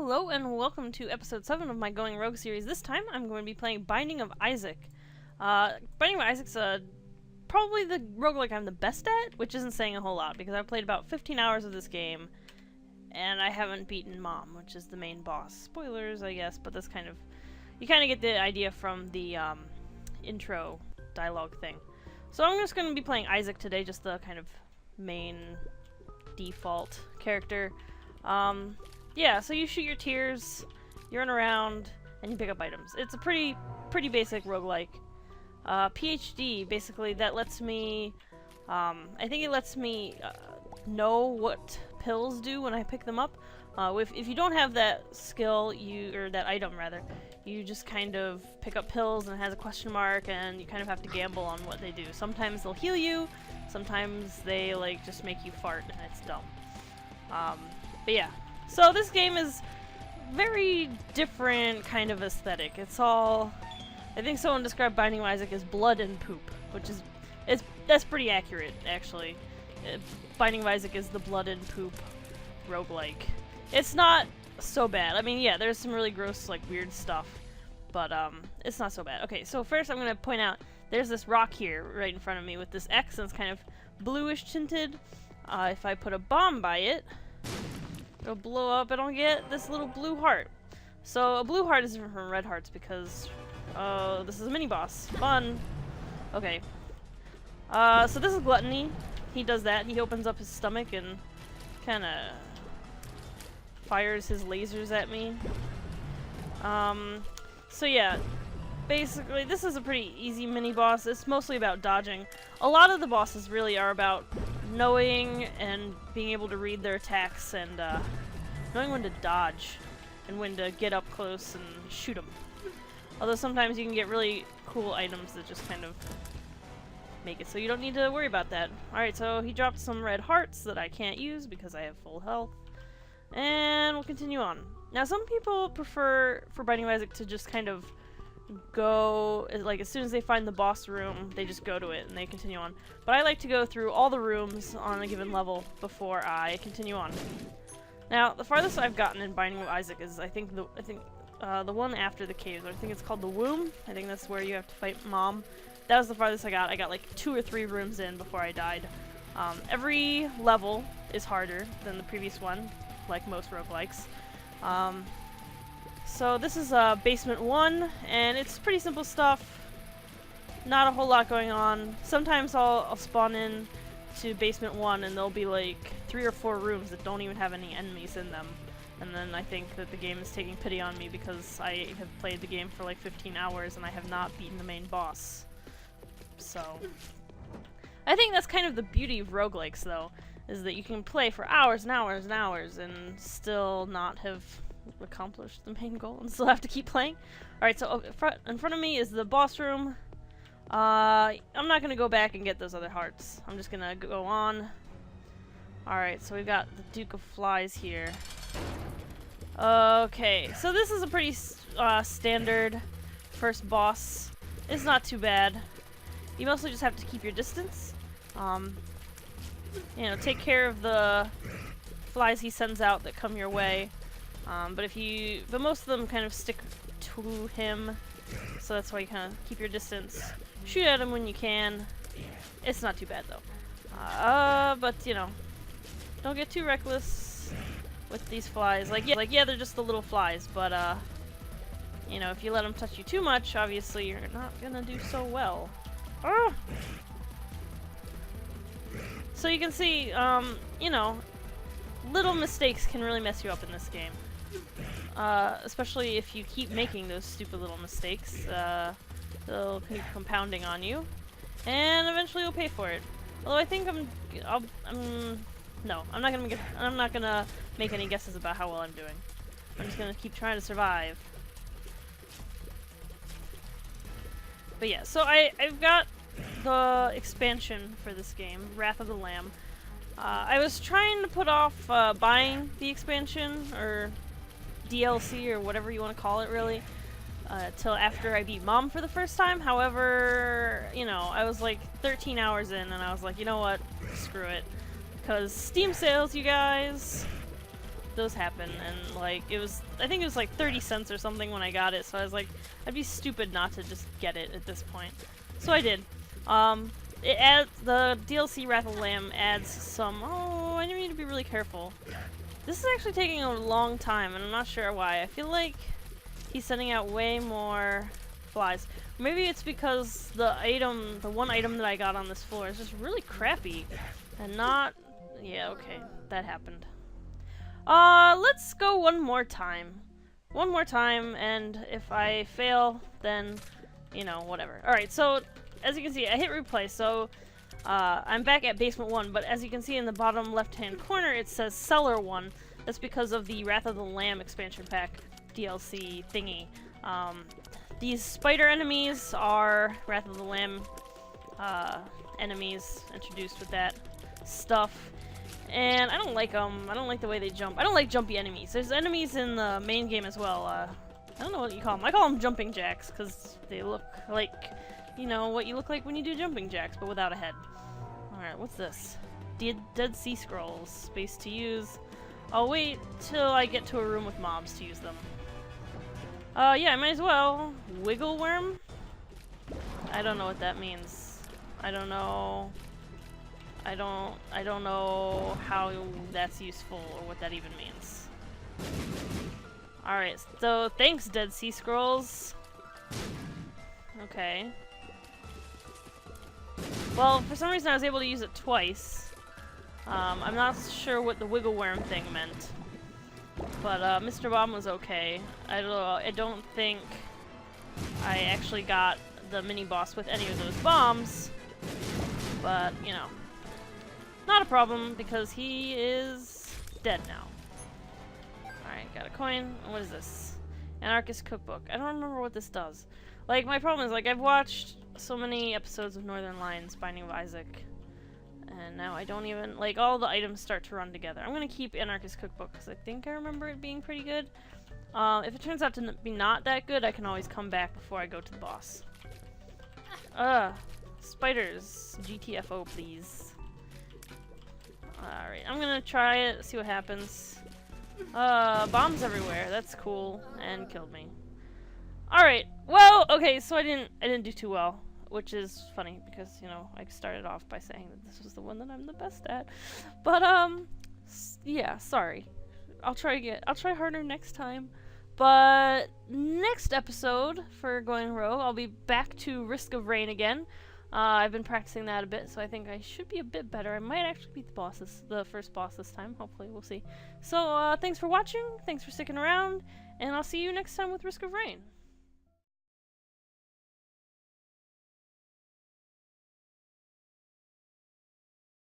Hello and welcome to episode 7 of my Going Rogue series. This time I'm going to be playing Binding of Isaac. Binding of Isaac's probably the roguelike I'm the best at, which isn't saying a whole lot because I've played about 15 hours of this game and I haven't beaten Mom, which is the main boss. Spoilers, I guess, but that's kind of... You kind of get the idea from the intro dialogue thing. So I'm just going to be playing Isaac today, just the kind of main default character. Yeah, so you shoot your tears, you run around, and you pick up items. It's a pretty basic roguelike. PhD, basically, that lets me, I think it lets me know what pills do when I pick them up. If you don't have that skill, or that item rather, you just kind of pick up pills and it has a question mark and you kind of have to gamble on what they do. Sometimes they'll heal you, sometimes they like just make you fart and it's dumb. But yeah. So this game is very different kind of aesthetic. It's all... I think someone described Binding of Isaac as blood and poop, which is... that's pretty accurate, actually. Binding of Isaac is the blood and poop roguelike. It's not so bad. I mean, yeah, there's some really gross, like, weird stuff, but it's not so bad. Okay, so first I'm going to point out there's this rock here right in front of me with this X, and it's kind of bluish tinted. If I put a bomb by it... it'll blow up and I'll get this little blue heart. So a blue heart is different from red hearts because this is a mini boss. Fun. Okay. So this is Gluttony. He does that. He opens up his stomach and kinda fires his lasers at me. So yeah, basically this is a pretty easy mini boss. It's mostly about dodging. A lot of the bosses really are about knowing and being able to read their attacks and knowing when to dodge and when to get up close and shoot them. Although sometimes you can get really cool items that just kind of make it so you don't need to worry about that. Alright, so he dropped some red hearts that I can't use because I have full health. And we'll continue on. Now some people prefer for Binding of Isaac to just kind of go, like, as soon as they find the boss room, they just go to it and they continue on. But I like to go through all the rooms on a given level before I continue on. Now, the farthest I've gotten in Binding of Isaac is, I think the one after the caves. I think it's called the Womb. I think that's where you have to fight Mom. That was the farthest I got. I got like 2 or 3 rooms in before I died. Every level is harder than the previous one, like most roguelikes. So this is Basement 1, and it's pretty simple stuff. Not a whole lot going on. Sometimes I'll spawn in to Basement 1 and there'll be like 3 or 4 rooms that don't even have any enemies in them. And then I think that the game is taking pity on me because I have played the game for like 15 hours and I have not beaten the main boss. So... I think that's kind of the beauty of roguelikes though, is that you can play for hours and hours and hours and still not have accomplished the main goal and still have to keep playing. Alright, so in front of me is the boss room. I'm not gonna go back and get those other hearts. I'm just gonna go on. Alright, so we've got the Duke of Flies here. Okay, so this is a pretty standard first boss. It's not too bad. You mostly just have to keep your distance. You know, take care of the flies he sends out that come your way. But most of them kind of stick to him, so that's why you kind of keep your distance. Shoot at him when you can. It's not too bad though. But you know, don't get too reckless with these flies. Yeah, they're just the little flies, but you know, if you let them touch you too much, obviously you're not gonna do so well. Ah! So you can see, you know, little mistakes can really mess you up in this game. Especially if you keep making those stupid little mistakes. They'll keep compounding on you, and eventually you'll pay for it. Although I think no, I'm not gonna make any guesses about how well I'm doing. I'm just gonna keep trying to survive. But yeah, so I've got the expansion for this game, Wrath of the Lamb. I was trying to put off buying the expansion, or DLC, or whatever you want to call it, really, till after I beat Mom for the first time. However, you know, I was like 13 hours in, and I was like, you know what, screw it. Because Steam sales, you guys, those happen, and like I think it was like 30 cents or something when I got it, so I was like, I'd be stupid not to just get it at this point. So I did. It adds, the DLC Wrath of the Lamb adds some, oh, I need to be really careful. This is actually taking a long time, and I'm not sure why. I feel like he's sending out way more flies. Maybe it's because the one item that I got on this floor is just really crappy, and not, yeah, okay, that happened. Let's go one more time. One more time, and if I fail, then, you know, whatever. Alright, so, as you can see, I hit replay, so I'm back at Basement 1, but as you can see in the bottom left-hand corner, it says Cellar 1. That's because of the Wrath of the Lamb expansion pack DLC thingy. These spider enemies are Wrath of the Lamb enemies introduced with that stuff. And I don't like them. I don't like the way they jump. I don't like jumpy enemies. There's enemies in the main game as well. I don't know what you call them. I call them jumping jacks because they look like, you know, what you look like when you do jumping jacks, but without a head. Alright, what's this? Dead Sea Scrolls. Space to use. I'll wait till I get to a room with mobs to use them. Yeah, I might as well. Wiggle worm? I don't know what that means. I don't know. I don't know how that's useful or what that even means. Alright, so thanks, Dead Sea Scrolls. Okay. Well, for some reason I was able to use it twice. I'm not sure what the wiggle worm thing meant. But Mr. Bomb was okay. I don't think I actually got the mini-boss with any of those bombs. But, you know. Not a problem, because he is dead now. Alright, got a coin. What is this? Anarchist Cookbook. I don't remember what this does. Like, my problem is, like, I've watched so many episodes of Northern Lions, Binding of Isaac, and now I don't even, like, all the items start to run together. I'm gonna keep Anarchist Cookbook, because I think I remember it being pretty good. If it turns out to be not that good, I can always come back before I go to the boss. Spiders. GTFO, please. Alright, I'm gonna try it, see what happens. Bombs everywhere, that's cool, and killed me. Alright, well, okay, so I didn't do too well, which is funny, because, you know, I started off by saying that this was the one that I'm the best at. But, yeah, sorry. I'll try harder next time. But, next episode for Going Rogue, I'll be back to Risk of Rain again. I've been practicing that a bit, so I think I should be a bit better. I might actually beat the first boss this time. Hopefully, we'll see. So, thanks for watching, thanks for sticking around, and I'll see you next time with Risk of Rain.